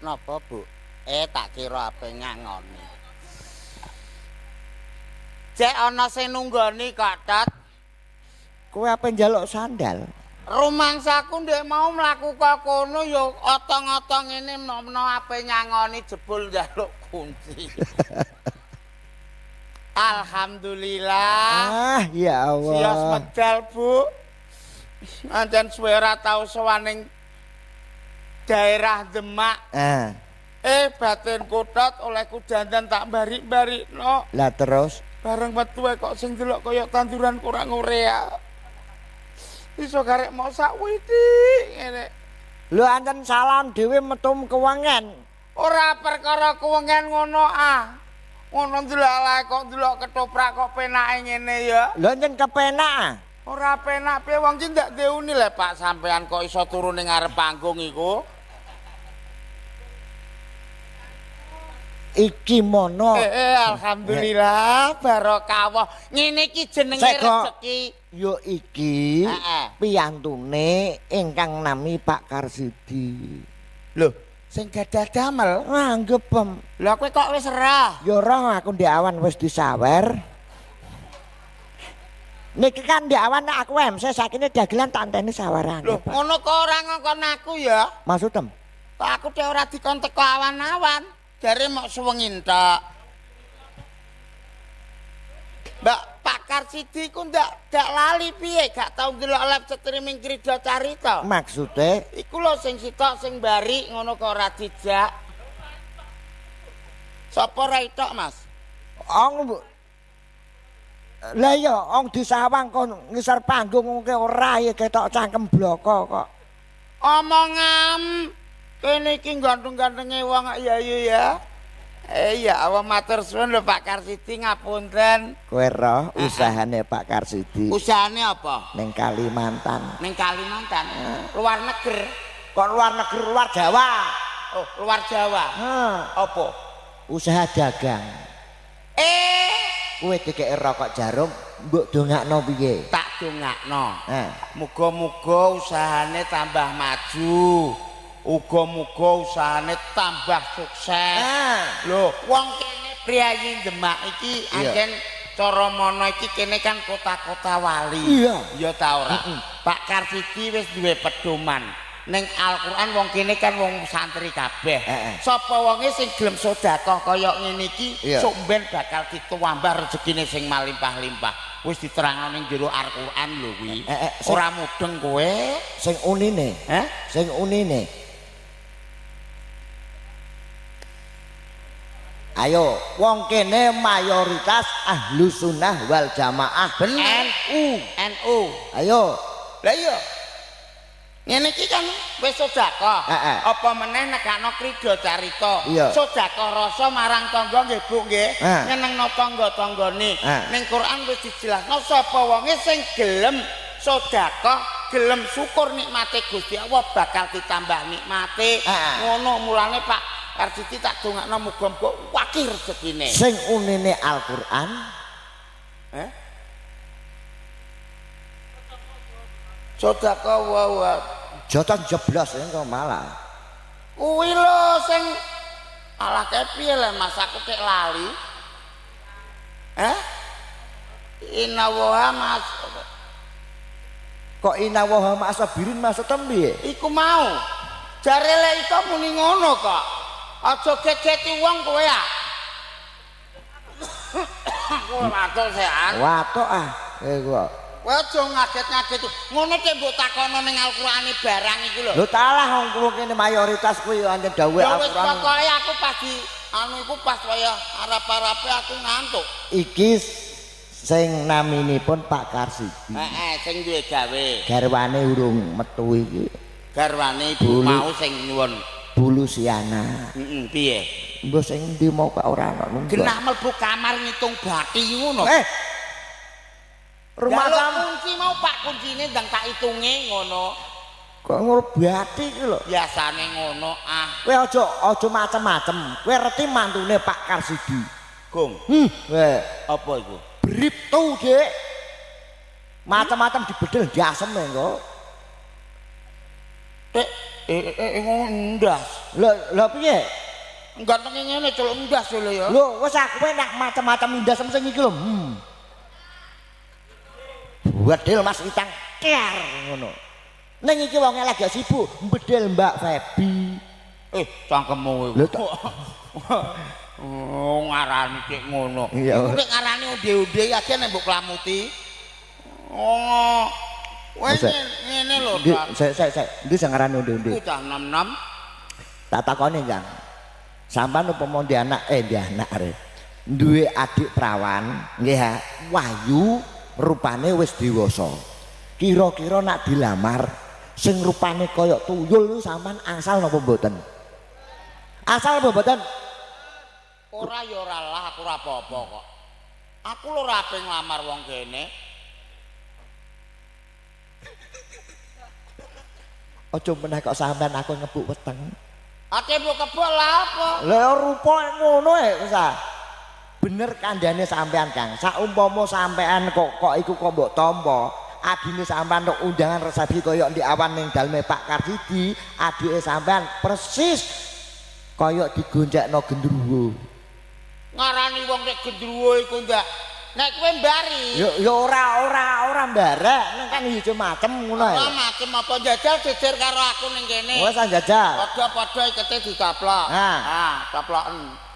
Napa, Bu? Tak kira ape ngangoni. Cek ana sing nunggoni kok, Tot. Kowe ape njaluk sandal? Rumangsaku ndek mau mlaku kok kono ya otong-otong ngene menawa ape nyangoni jebul njaluk kunci. Alhamdulillah. Ya Allah. Sios medal, Bu. Ancen suwe ora tau sowaning daerah Demak. Batin kutot olehku dandan tak barik-barikno. Lah terus bareng metu kok sing delok kaya tanduran kurang urea. Iso karek mau sakwiti ngene. Lho ancen salam dhewe metu kewengen. Ora perkara kewengen ngono ah. Ngono ndelok kok ndelok ketoprak kok penake ngene ya. Lho ancen kepenak. Ora penak piye wong iki ndak deuni le Pak sampean kok iso turu ning ngarep panggung iku. Iki mono. Alhamdulillah barokah. Ngene iki jenenge rezeki. Yo iki piyantune ingkang nami Pak Karsidi. Lho, sing gadah damel nganggep pem. Lha kowe kok wis roh? Ya roh aku ndek awan wis disawer. Niki kan ndek awan aku MC sakine dagelan tak enteni saweran. Lho, ngono kok ora ngongkon aku ya? Maksudem? Kok aku dhek ora dikon teko awan-awan. Jare mok suwengin tok. Mbak Pak Karsidi ku ndak lali piye gak tau ndelok live streaming Krida Carita. Maksude iku lho sing sitok sing bari ngono kok ora dijak. Sapa ora itok, Mas? Ong lah ya ong disawang kon ngisor panggung ngke ora ya ketok cangkem bloko kok. Omongam kene iki gantung-gantenge wong ya ya. Ya Allah matur suwun lho Pak Karsidi ngapunten. Kowe roh usahane Pak Karsidi. Usahane apa? Ning Kalimantan. Ning Kalimantan. Luar negeri. Kok luar negeri luar Jawa? Oh, luar Jawa. Apa? Usaha dagang. Kowe dikek rokok jarum mbok dongakno piye? Tak dongakno. Muga-muga usahane tambah maju. Uga-muga usahane tambah sukses. Lho, wong kene priyayi Demak iki ancen cara mono iki kene kan kota-kota wali. Iya ta ora? Pak Karsidi wis duwe pedoman. Ning Al-Qur'an wong kene kan wong santri kabeh. Sapa wonge sing gelem sedekah kaya ngene iki sok ben bakal dituwambah rezekine sing malimpah-limpah. Wis diterangno ning jero Al-Qur'an lho kuwi. Ora mudeng kowe sing unine. Sing unine. Ayo, wong kene mayoritas ahlu sunnah wal jamaah. Bener. NU. Ayo. Lah iya. Ngene iki kan wis sedekah. Apa meneh nekakno Krida Carita. Sedekah rasa marang tangga nggih Bu nggih. Nyenengno tangga-tanggane. Ning Quran wis dijelasno sapa wonge sing gelem sedekah, gelem syukur nikmate Gusti Allah bakal ditambah nikmate. Ngono mulane Pak Karsidi tak dongakno muga-muga wakil rezekine. Sing unine Al-Qur'an. Sedekah wa jotos jeblos engko malah. Kuwi lho sing alah kepiye le Mas aku kek lali. Inna wa mas. Kok inna wa masabirin maksudem piye? Iku mau. Jare lek iku muni ngono kok. Aja gegeti wong kowe ah. Kowe watuk sean. Watuk ah. Kowe. Kowe aja ngaget-ngaget. Ngono cek mbok takono ning Al-Qur'ane barang iku lho. Lho talah wong kuwi kene mayoritas kuwi ancen dawuh Al-Qur'an. Wis pokoke aku pas di anu iku pas kaya arep-arepe aku ngantuk. Iki sing naminipun Pak Karsidi. Sing duwe gawe. Garwane urung metu iki. Garwane ibu mau sing nyuwun Bulu Siana. Piye? Mbok sing ndi mau kok ora ono. Genah mlebu kamar ngitung bati ngono. Rumah kamu kunci mau Pak kuncine ndang tak itunge ngono. Kok ngono bati iki lho. Biasane ngono ah. Kowe aja macem-macem. Kowe reti mantune Pak Karsidi. Gong. Apa iku? Bripto, Dik. Macem-macem dibedel diasem engko. Tek ndas. Lho piye? Gantenge ngene celuk ndas lho ya. Lho wis aku nak macam-macam ndas sing iki lho. Wedel Mas Itang ker ngono. Ning iki wonge lagi sibuk mbedel Mbak Febi. Cangkemmu iku. Oh ngarani cek ngono. Iku nek ngarani onde-onde ya nek mbok klamuti. Oh. Wes ngene lho, Pak. Sik. Ndi sing ngarani onde-onde? Ku cah 66. Tak takoni, Kang. Sampeyan upama ndek anak are. Duwe adik perawan, nggih ha. Wahyu rupane wis dewasa. Kira-kira nak dilamar sing rupane kaya tuyul sampean asal napa mboten? Asal apa mboten? Ora ya ora lah, aku ora apa-apa kok. Aku lho ora pengen nglamar wong kene. Aja meneh kok sampean aku ngebuk weteng. Ate mbok kebok lah apa? Lah rupa ngono wis ah. Bener kandhane sampean Kang. Saumpama sampean kok iku kok mbok tampa, adine sampean tok undangan resepsi kaya ndek awan ning daleme Pak Karsidi, adike sampean persis kaya digonjakno gendruwo. Ngarani wong nek gendruwo iku ndak. Nek kowe mbari. Ya ora mbarek, ning kan ijo macem ngono ae. Ora macem apa jajal jejer karo aku ning kene. Wes jajal. Padha-padha ikete ditaplok. Taploken.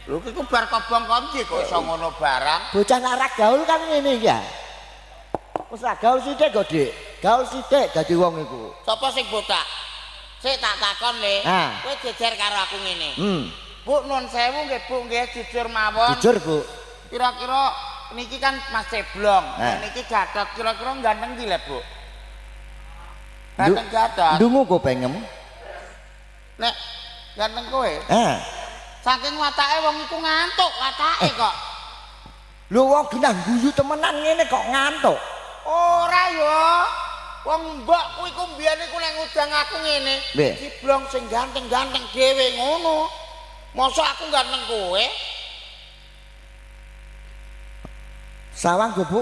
Lho iku bar kobong konci kok iso ngono barang. Bocah nak gaul kan ngene iki ya. Wes gaul sithik kok, Dik. Gaul sithik dadi wong iku. Sapa sing botak? Sik tak takon le. Kowe jejer karo aku ngene. Bu nun sewu nggih Bu nggih jujur mawon. Jujur Bu. Kira-kira niki kan Mas Ceblong. Niki Gatot kira-kira ganteng iki lho Bu. Ganteng Gatot. Ndungu kok pengem. Nek ganteng kowe? Saking watake wong iku ngantuk watake kok. Lho wong ginah guyu temenan ngene kok ngantuk. Ora ya. Wong mbokku iku mbiyen iku nek ngundang aku ngene, Ceblong sing ganteng-ganteng dhewe ngono. Mosok aku ganteng kowe? Sawang go Bu.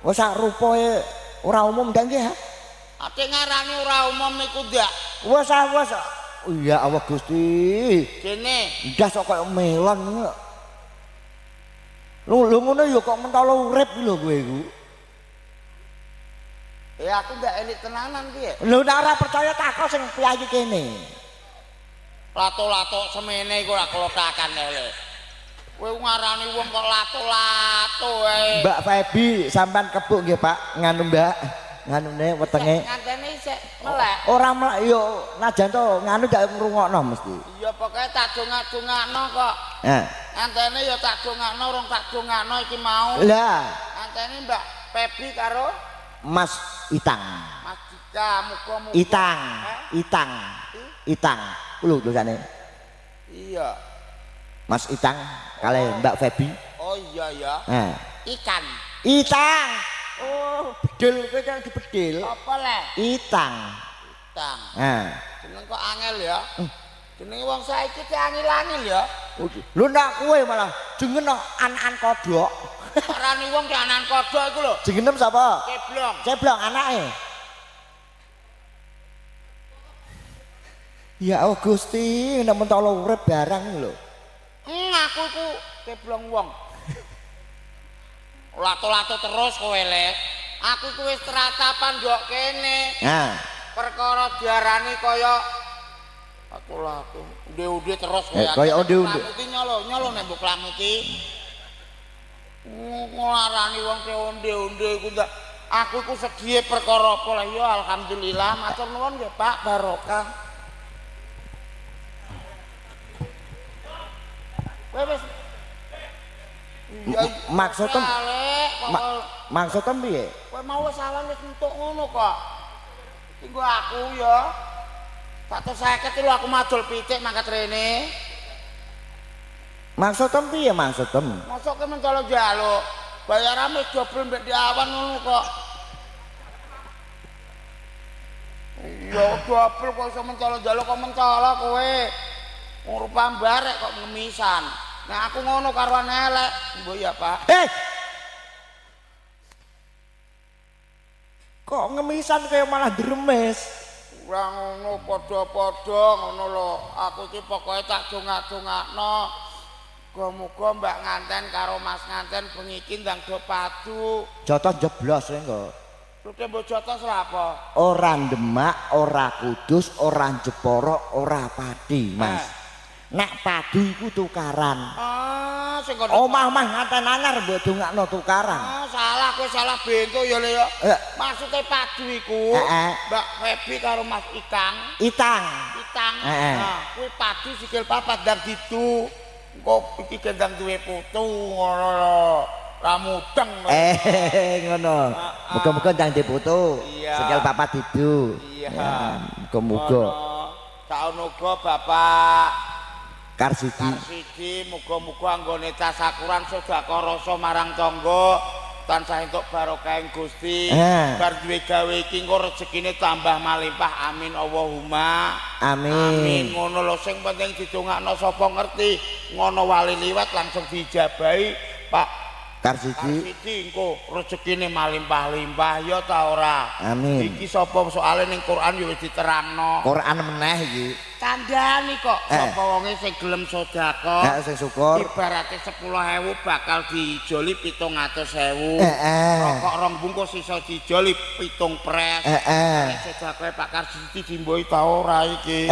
Wes sak rupae ora umum ndak nggih ha? Ate ngarani ora umum iku ndak. Wes. Iya Allah Gusti. Kene. Ndas kok kaya melon. Lho ngono ya kok mentolo urip lho kowe iku. Ya aku ndak elit tenanan piye? Lho nek ora percaya takon sing piyayi kene. Lato-lato semene iku ora klotakan ele. Kowe ngarani wong kok lato-lato ae. Mbak Febi sampean kebuk nggih Pak nganu Mbak. Nganune wetenge. Ngantene isih melek. Ora melek yo najan to nganu gak ngrungokno mesti. Iya pokoke tak dongak-dongakno kok. Ngantene yo tak dongakno rong tak dongakno iki mau. Lah, ngantene Mbak Febi karo Mas Itang. Mas Dika muga-muga. Itang. Lho tulisane. Iya. Mas Itang kali Mbak Febi. Oh iya ya. Ikan. Itang. Oh, bedil kowe kan dibedil. Apa le? Itang. Jeneng kok angel ya. Jenenge wong saiki ki angel-angel ya. Lho nak kowe malah jeneng an-an kodhok. Arane wong ki anan kodhok iku lho. Jenengem sapa? Ceblong anake. Ya Allah Gusti, nek mentolo urip barang lho. Aku iku Ceblong wong. Lato-lato terus kowe le. Aku iku wis teratapan ndok kene. Perkara diarani kaya lato-lato. Onde-onde terus kowe. Kaya onde-onde. Iki nyolo nek mbok klamuti. Nglarani wong ke onde-onde iku ndak. Aku iku sedhiye perkara apa lah ya alhamdulillah matur nuwun nggih Pak barokah. Wes. Maksudem piye? Kowe mau wis salah wis entuk ngono kok. Tinggo aku ya. 150 lho aku madul pitik mangkat rene. Maksudem piye maksudem? Mosok kowe mentolo njaluk. Bayaran wis dobel mbek di awan ngono kok. Iya dobel kok iso mentolo njaluk kok mentolo kowe. Rupa barek kok ngemisan. Nah aku ngono karuan elek. Mbok ya Pak. Kok ngemisan kaya malah dremes. Ora ngono padha-padha ngono lho. Aku iki pokoke tak dongak-dongakno. Muga-muga Mbak Nganten karo Mas Nganten bengi iki ndang do padu. Jotos jeblos engko. Lute mbok jotos lha apa? Ora Demak, ora Kudus, ora Jepara, ora Pati, Mas. Nek padu iku tukaran. Ah, sing kono. Omah-omah Nganten anyar mbok dongakno tukaran. Ah, salah kowe salah bento ya le ya. Maksude padu iku Mbak Febi karo Mas Itang. Itang. Nah, kuwi padu sikil papat ndang ditu. Engko iki gendang duwe putu ngono lho. Ra mudeng. Ngono. Muga-muga ndang diputu. Sikil papat didu. Iya. Muga-muga. Saono uga Bapak Karsidi muga-muga anggone tasakuran sedekah rasa marang tangga tansah entuk barokah ing Gusti. Bar duwe gawe iki engko rezekine tambah malimpah. Amin Allahumma. Amin. Ngono lho sing penting didongakno sapa ngerti ngono wali liwat langsung dijabahi Pak Karsidi engko rezekine malimpah-limpah ya ta ora. Amin. Iki sapa soalé ning Quran ya wis diterangno. Quran meneh iki. Kandhani kok sapa wonge sing gelem sedekah sing syukur ibarate 10.000 bakal dijoli 700.000 rokok 2 bungkus iso dijoli 7 pres sedekah Pak Karsidi dimboi ta ora iki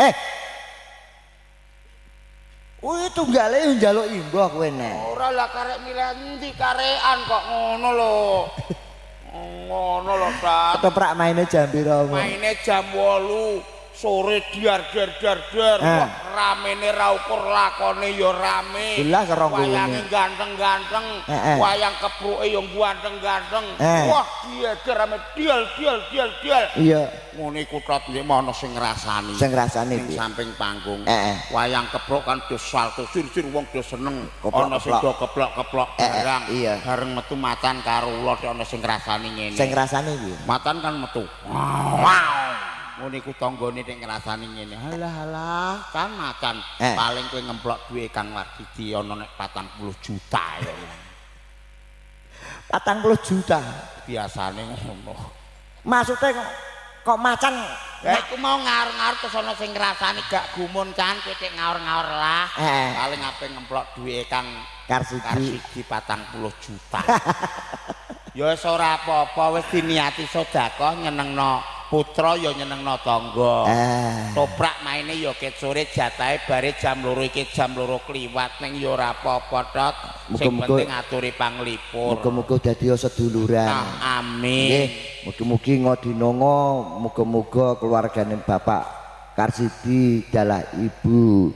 Wih tunggale njaluk imbah kowe nek ora lah karek milih endi karekan kok ngono lho ngono lho Pak ketoprak maine jam pira maine jam 8 sore dar wah ramene ra ukur lakone ya rame jelas karo wayange ganteng-ganteng wayang kepruke ya ganteng-ganteng wah dieger rame dial iya ngene iku tok nggih ana sing ngrasani ning samping panggung wayang kepruk kan do salto sur-sur wong do seneng ana sing do keplok-keplok barang bareng metu matan karo ula ana sing ngrasani ngene sing ngrasani iki matan kan metu wow ngono iku tanggane nek ngrasani ngene. Halah kan macan. Paling kowe ngemplok duwe Kang Warsidi ana nek 40 juta ya. 40 juta. Biasane ngono. Maksudnya kok macan iku mau ngaur-ngaur terus ana sing ngrasani gak gumun kan kowe tek ngaur-ngaur lah. Paling ape ngemplok duwe Kang Karsidi 40 juta. Ya wis ora apa-apa wis diniati sedekah nyenengno putra ya nyenengno tangga. Toprak maine ya ket sore jatahe bare jam 2 iki jam 2 kliwat ning ya ora apa-apa tok. Sing penting aturi panglipur. Muga-muga dadi seduluran. Amin. Nggih, mugi-mugi ngodinongo muga-muga keluargane Bapak Karsidi dalah ibu.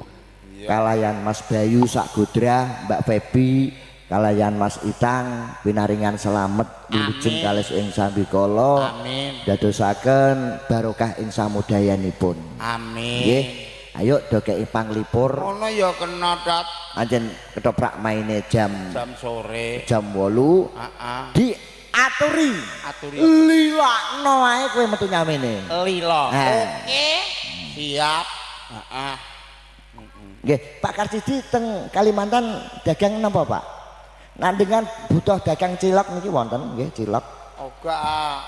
Kalayan Mas Bayu sak godra, Mbak Febi kalayan Mas Itang pinaringan selamet wilujeng kalih ing sambikala dadosaken barokah ing samudayanipun amin nggih ayo do kei panglipur ngono ya kena tat anjen ketoprak maine jam sore jam 8 diaturi lilakno ae kowe metu nyamene lila oke siap nggih Pak Karsidi teng Kalimantan dagang napa Pak dengan butuh dagang cilok niki wonten nggih cilok. Oga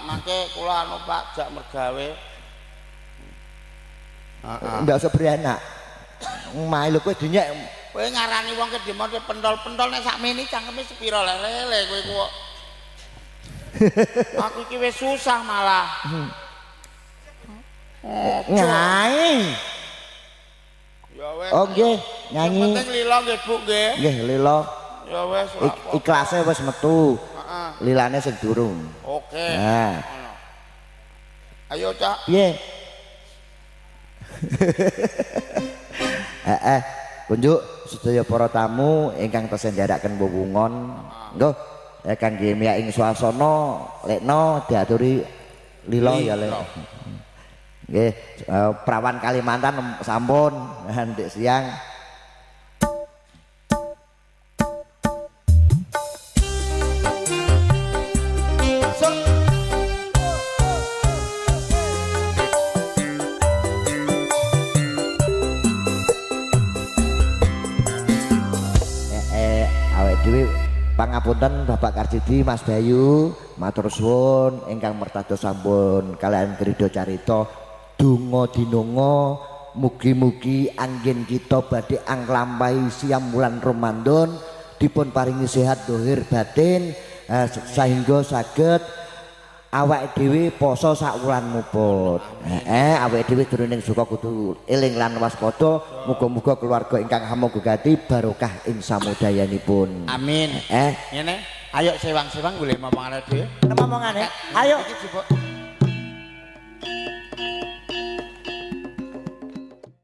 mangke kula anu Pak jak mergawe. Ndak usah beranak. Mae lho kowe dinyek. Kowe ngarani wong kedemone pentol-pentol nek sakmene cangkeme sepira lele kowe kok. Aku iki wis susah malah. Nyanyi. Ya wis. Oh nggih, nyanyi. Penting lilo nggih Bu nggih. Nggih lilo. Ya wis ikhlase wis metu. Lilane sing durung. Oke. Nah. Ayo Cak. Piye? Kunjuk sedaya para tamu ingkang tesendharaken wewungan. Nggo kangge miyaking swasana lekno diaturi lila ya Le. Nggih, prawan Kalimantan sampun ndek siang. Pangapunten Bapak Karsidi, Mas Bayu, matur suwun ingkang mertados sampun kalian krida carita donga dinonga mugi-mugi anggen kita badhe anglampahi siam wulan Ramadan dipun paringi sehat dohir batin sehingga saged awake dhewe poso sak wulan muput. Awake dhewe jroning suka kudu eling lan waspada. Muga-muga keluarga ingkang hamogati barokah ing samudayanipun. Amin. Ngene, ayo sewang-sewang golek momongane dhewe. Momongane. Ayo. Iki